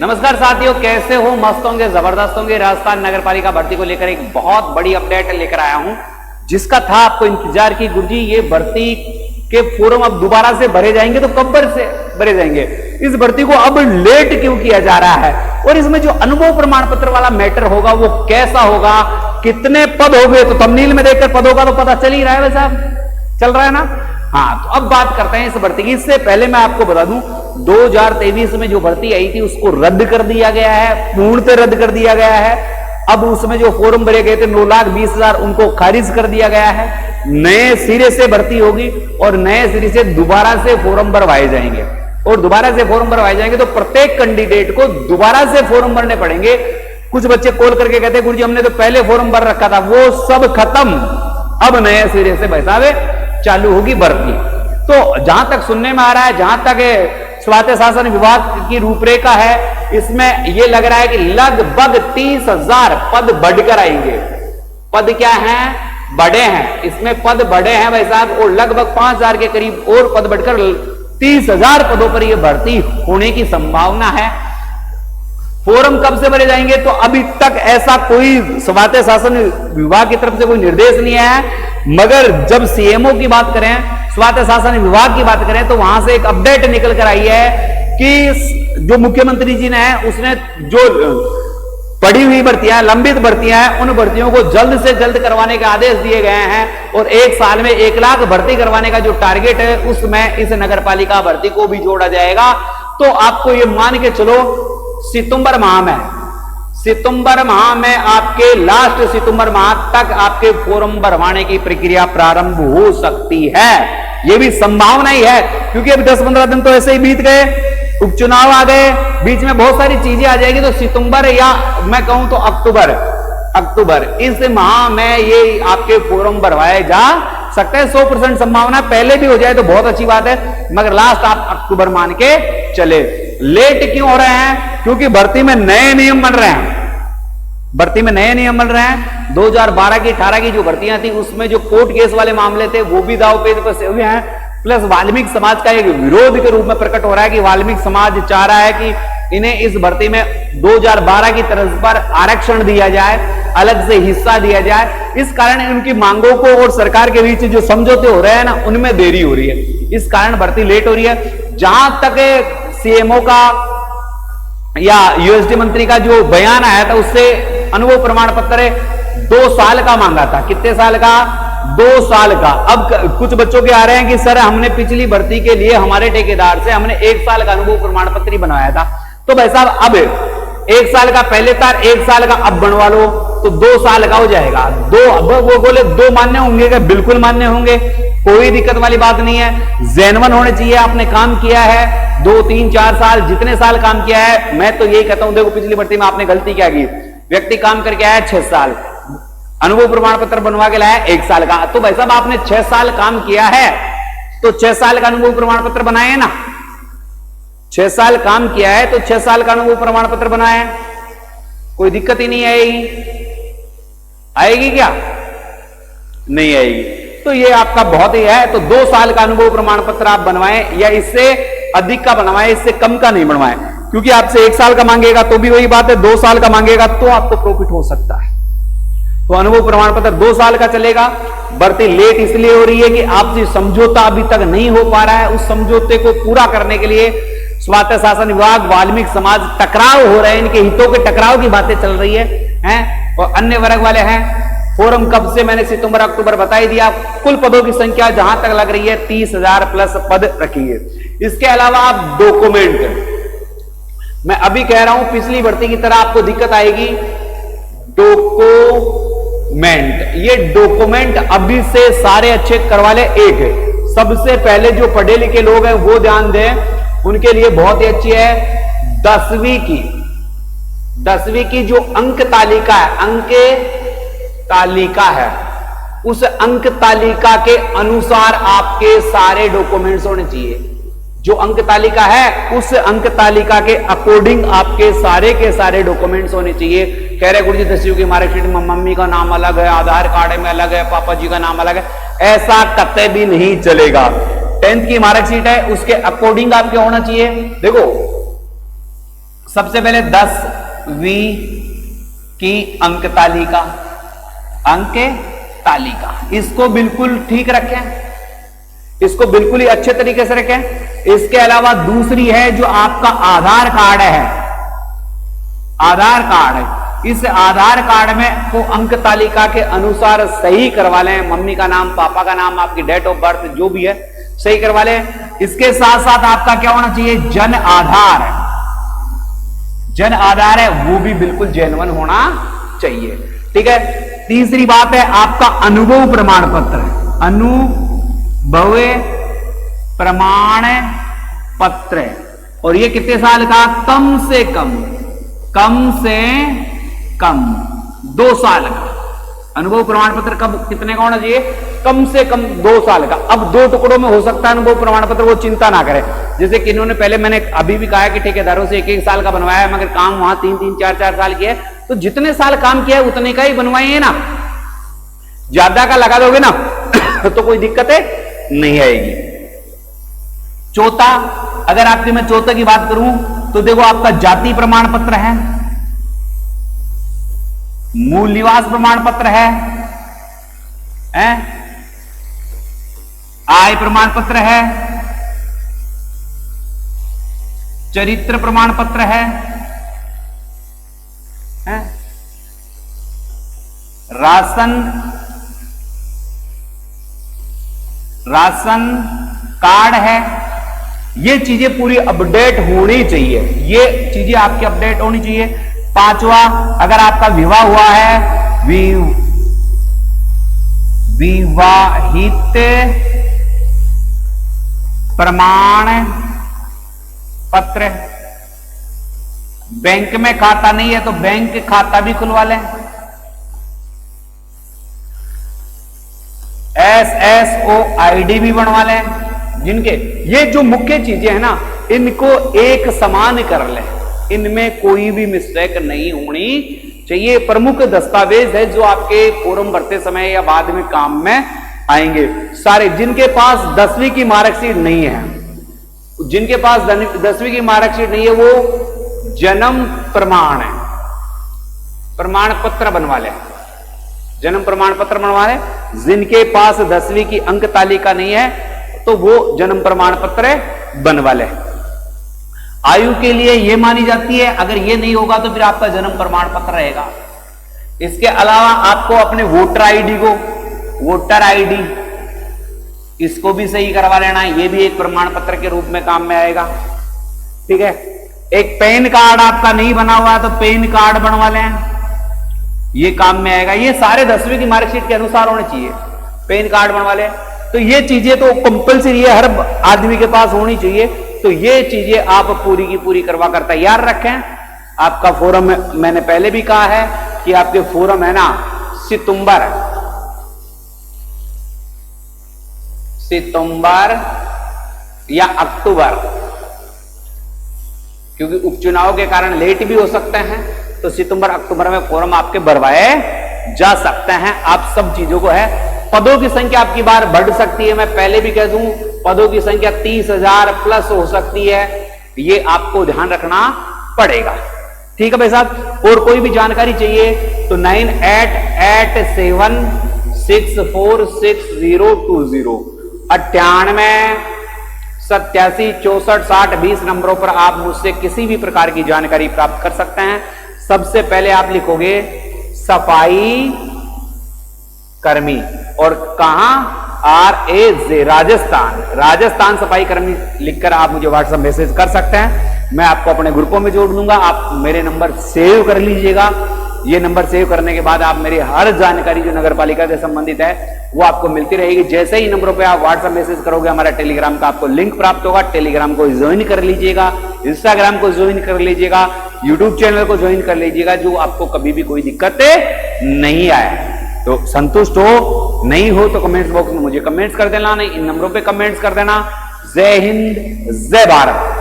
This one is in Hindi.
नमस्कार साथियों, कैसे हो? मस्त होंगे, जबरदस्त होंगे। राजस्थान नगर पालिका भर्ती को लेकर एक बहुत बड़ी अपडेट लेकर आया हूं, जिसका था आपको इंतजार की गुरुजी ये भर्ती के फॉर्म अब दोबारा से भरे जाएंगे, तो कब से भरे जाएंगे? इस भर्ती को अब लेट क्यों किया जा रहा है? और इसमें जो अनुभव प्रमाण पत्र वाला मैटर होगा वो कैसा होगा, कितने पद होंगे? तो थंबनेल में देखकर पद होगा तो पता चल ही रहा है, वैसा चल रहा है ना। हाँ, तो अब बात करते हैं इस भर्ती की। इससे पहले मैं आपको बता दूं, 2023 में जो भर्ती आई थी उसको रद्द कर दिया गया है, पूर्णतः रद्द कर दिया गया है। अब उसमें जो फॉर्म भरे गए थे 9,20,000 उनको खारिज कर दिया गया है। नए सिरे से भर्ती होगी और नए सिरे से दोबारा से फॉर्म भरवाए जाएंगे, और दोबारा से फॉर्म भरवाए जाएंगे तो प्रत्येक कैंडिडेट को दोबारा से फॉर्म भरने पड़ेंगे। कुछ बच्चे कॉल करके कहते हैं गुरुजी हमने तो पहले फॉर्म भर रखा था, वो सब खत्म, अब नए सिरे से बैसावे चालू होगी भर्ती। तो जहां तक सुनने में आ रहा है, जहां तक स्वायत्त शासन विभाग की रूपरेखा है, इसमें यह लग रहा है कि लगभग 30,000 पद बढ़कर आएंगे। पद क्या हैं? बड़े हैं, इसमें पद बड़े हैं भाई साहब, और लगभग 5,000 के करीब और पद बढ़कर 30,000 पदों पर यह भर्ती होने की संभावना है। फॉर्म कब से भरे जाएंगे? तो अभी तक ऐसा कोई स्वायत्त शासन विभाग की तरफ से कोई निर्देश नहीं है, मगर जब सीएमओ की बात करें, स्वायत्त शासन विभाग की बात करें, तो वहां से एक अपडेट निकल कर आई है कि जो मुख्यमंत्री जी ने है उसने जो पड़ी हुई भर्तियां, लंबित भर्तियां हैं, उन भर्तियों को जल्द से जल्द करवाने के आदेश दिए गए हैं, और 1 साल में 1 लाख भर्ती करवाने का जो टारगेट है उसमें इस नगर पालिका भर्ती को भी जोड़ा जाएगा। तो आपको ये मान के चलो सितंबर माह में आपके लास्ट सितंबर माह तक आपके फॉर्म भरवाने की प्रक्रिया प्रारंभ हो सकती है। यह भी संभावना ही है, क्योंकि अभी 10-15 दिन तो ऐसे ही बीत गए, उपचुनाव आ गए, बीच में बहुत सारी चीजें आ जाएगी। तो सितंबर या मैं कहूं तो अक्टूबर इस माह में ये आपके फॉर्म भरवाए जा सकते हैं। 100% संभावना, पहले भी हो जाए तो बहुत अच्छी बात है, मगर लास्ट आप अक्टूबर मान के चले। लेट क्यों हो रहे हैं? क्योंकि भर्ती में नए नियम बन रहे हैं। 2012 की 18 की जो भर्तियां थी उसमें जो कोर्ट केस वाले मामले थे वो भी दाव पेच पर से हुए हैं। प्लस वाल्मीकि समाज का एक विरोध के रूप में प्रकट हो रहा है कि वाल्मीकि समाज चाह रहा है कि इन्हें इस भर्ती में 2012 की तर्ज पर आरक्षण दिया जाए, अलग से हिस्सा दिया जाए। इस कारण उनकी मांगों को और सरकार के बीच जो समझौते हो रहे हैं ना, उनमें देरी हो रही है, इस कारण भर्ती लेट हो रही है। जहां तक सीएमओ का या यूएसडी मंत्री का जो बयान आया था, उससे अनुभव प्रमाण पत्र 2 साल का मांगा था। कितने साल का? 2 साल का। अब कुछ बच्चों के आ रहे हैं कि सर हमने पिछली भर्ती के लिए हमारे ठेकेदार से हमने 1 साल का अनुभव प्रमाण पत्र ही बनवाया था, तो भाई साहब अब 1 साल का पहले था, 1 साल का अब बनवा लो, तो 2 साल का हो जाएगा। वो बोले 2 मान्य होंगे क्या? बिल्कुल मान्य होंगे, कोई दिक्कत वाली बात नहीं है। जेन्युइन होने चाहिए, आपने काम किया है 2, 3, 4 साल, जितने साल काम किया है। मैं तो यही कहता हूं, देखो पिछली भर्ती में आपने गलती क्या की, व्यक्ति काम करके आया 6 साल, अनुभव प्रमाण पत्र बनवा के लाया 1 साल का, तो भाई साहब आपने 6 साल काम किया है तो 6 साल का अनुभव प्रमाण पत्र बनाए ना। 6 साल काम किया है तो 6 साल का अनुभव प्रमाण पत्र बनाए, कोई दिक्कत ही नहीं आएगी क्या? नहीं आएगी। तो ये आपका बहुत ही है। तो 2 साल का अनुभव प्रमाण पत्र आप बनवाएं, या इससे अधिक का बनवाएं, इससे कम का नहीं बनवाएं, क्योंकि आपसे 1 साल का मांगेगा तो भी वही बात है, 2 साल का मांगेगा तो आपको प्रॉफिट हो सकता है। तो अनुभव प्रमाण पत्र 2 साल का चलेगा। भर्ती लेट इसलिए हो रही है कि आपसी समझौता अभी तक नहीं हो पा रहा है। उस समझौते को पूरा करने के लिए स्वायत्त शासन विभाग, वाल्मीकि समाज टकराव हो रहे हैं, इनके हितों के टकराव की बातें चल रही है, और अन्य वर्ग वाले हैं। फॉर्म कब से? मैंने सितंबर अक्टूबर बता ही दिया। कुल पदों की संख्या जहां तक लग रही है 30,000 प्लस पद रखेंगे। इसके अलावा आप डॉक्यूमेंट, मैं अभी कह रहा हूं पिछली भर्ती की तरह आपको दिक्कत आएगी। डॉक्यूमेंट, ये डॉक्यूमेंट अभी से सारे अच्छे करवा ले। एक सबसे पहले जो पढ़े लिखे लोग हैं वो ध्यान दें, उनके लिए बहुत ही अच्छी है 10वीं की जो अंक तालिका है, उस अंक तालिका के अनुसार आपके सारे डॉक्यूमेंट्स होने चाहिए। जो अंक तालिका है उस अंक तालिका के अकॉर्डिंग आपके सारे के सारे डॉक्यूमेंट्स होने चाहिए। कह रहे गुरुजी 10वीं की मार्कशीट में मम्मी का नाम अलग है, आधार कार्ड में अलग है, पापा जी का नाम अलग है, ऐसा कतई भी नहीं चलेगा। 10th की मार्कशीट है उसके अकॉर्डिंग आपके होना चाहिए। देखो सबसे पहले 10वीं की अंक तालिका, इसको बिल्कुल ठीक रखें, इसको बिल्कुल ही अच्छे तरीके से रखें। इसके अलावा दूसरी है जो आपका आधार कार्ड है, आधार कार्ड, इस आधार कार्ड में को अंक तालिका के अनुसार सही करवा लें। मम्मी का नाम, पापा का नाम, आपकी डेट ऑफ बर्थ जो भी है सही करवा लें। इसके साथ साथ आपका क्या होना चाहिए, जन आधार, जन आधार है वो भी बिल्कुल जेन्युइन होना चाहिए। ठीक है। तीसरी बात है आपका अनुभव प्रमाण पत्र, अनुभव प्रमाण पत्र, और ये कितने साल का, कम से कम 2 साल का अनुभव प्रमाण पत्र। कब कितने का होना चाहिए, कम से कम 2 साल का। अब 2 टुकड़ों में हो सकता है अनुभव प्रमाण पत्र, वो चिंता ना करें। जैसे कि इन्होंने पहले, मैंने अभी भी कहा है कि ठेकेदारों से 1-1 साल का बनवाया है, मगर काम वहां 3-3, 4-4 साल किया है, तो जितने साल काम किया है उतने का ही बनवाइए ना, ज्यादा का लगा दोगे ना तो कोई दिक्कत नहीं आएगी। चौथा, अगर आपकी मैं चौथे की बात करूं तो देखो आपका जाति प्रमाण पत्र है, मूल निवास प्रमाण पत्र है, आय प्रमाण पत्र है, चरित्र प्रमाण पत्र है, राशन कार्ड है। ये चीजें पूरी अपडेट होनी चाहिए, ये चीजें आपकी अपडेट होनी चाहिए। पांचवा, अगर आपका विवाह हुआ है, विवाहित प्रमाण पत्र, बैंक में खाता नहीं है तो बैंक खाता भी खुलवा लें। SSO ID भी बनवा लें। जिनके ये जो मुख्य चीजें हैं ना, इनको एक समान कर लें, इनमें कोई भी मिस्टेक नहीं होनी चाहिए। प्रमुख दस्तावेज है जो आपके फॉर्म भरते समय या बाद में काम में आएंगे सारे। जिनके पास 10वीं की मार्कशीट नहीं है, जिनके पास 10वीं की मार्कशीट नहीं है, वो जन्म प्रमाण पत्र बनवा ले, जन्म प्रमाण पत्र बनवा ले। जिनके पास 10वीं की अंक तालिका नहीं है तो वो जन्म प्रमाण पत्र बनवा ले। आयु के लिए ये मानी जाती है, अगर ये नहीं होगा तो फिर आपका जन्म प्रमाण पत्र रहेगा। इसके अलावा आपको अपने वोटर आईडी इसको भी सही करवा लेना है, ये भी एक प्रमाण पत्र के रूप में काम में आएगा। ठीक है। एक पैन कार्ड आपका नहीं बना हुआ तो पैन कार्ड बनवा लें, ये काम में आएगा। ये सारे 10वीं की मार्कशीट के अनुसार होने चाहिए, पैन कार्ड बनवा लें। तो ये चीजें तो कंपलसरी है, हर आदमी के पास होनी चाहिए। तो ये चीजें आप पूरी की पूरी करवा कर तैयार रखें। आपका फॉर्म मैंने पहले भी कहा है कि आपके फॉर्म है ना सितंबर या अक्टूबर, क्योंकि उपचुनाव के कारण लेट भी हो सकते हैं, तो सितंबर अक्टूबर में फॉर्म आपके भरवाए जा सकते हैं। आप सब चीजों को है, पदों की संख्या आपकी बार बढ़ सकती है। मैं पहले भी कह दूं, पदों की संख्या 30,000 प्लस हो सकती है, ये आपको ध्यान रखना पड़ेगा। ठीक है भाई साहब। और कोई भी जानकारी चाहिए तो 9887464020 9887646020 नंबरों पर आप मुझसे किसी भी प्रकार की जानकारी प्राप्त कर सकते हैं। सबसे पहले आप लिखोगे सफाई कर्मी, और कहां, RAJ राजस्थान सफाई कर्मी लिखकर आप मुझे व्हाट्सएप मैसेज कर सकते हैं। मैं आपको अपने ग्रुपों में जोड़ दूंगा। आप मेरे नंबर सेव कर लीजिएगा। ये नंबर सेव करने के बाद आप मेरी हर जानकारी जो नगर पालिका से संबंधित है वो आपको मिलती रहेगी। जैसे ही नंबरों पे आप व्हाट्सएप मैसेज करोगे, हमारा टेलीग्राम का आपको लिंक प्राप्त होगा। टेलीग्राम को ज्वाइन कर लीजिएगा, इंस्टाग्राम को ज्वाइन कर लीजिएगा, यूट्यूब चैनल को ज्वाइन कर लीजिएगा, जो आपको कभी भी कोई दिक्कत नहीं आए। तो संतुष्ट हो, नहीं हो तो कमेंट्स बॉक्स में मुझे कमेंट्स कर देना, नहीं इन नंबरों पे कमेंट्स कर देना। जय हिंद, जय भारत।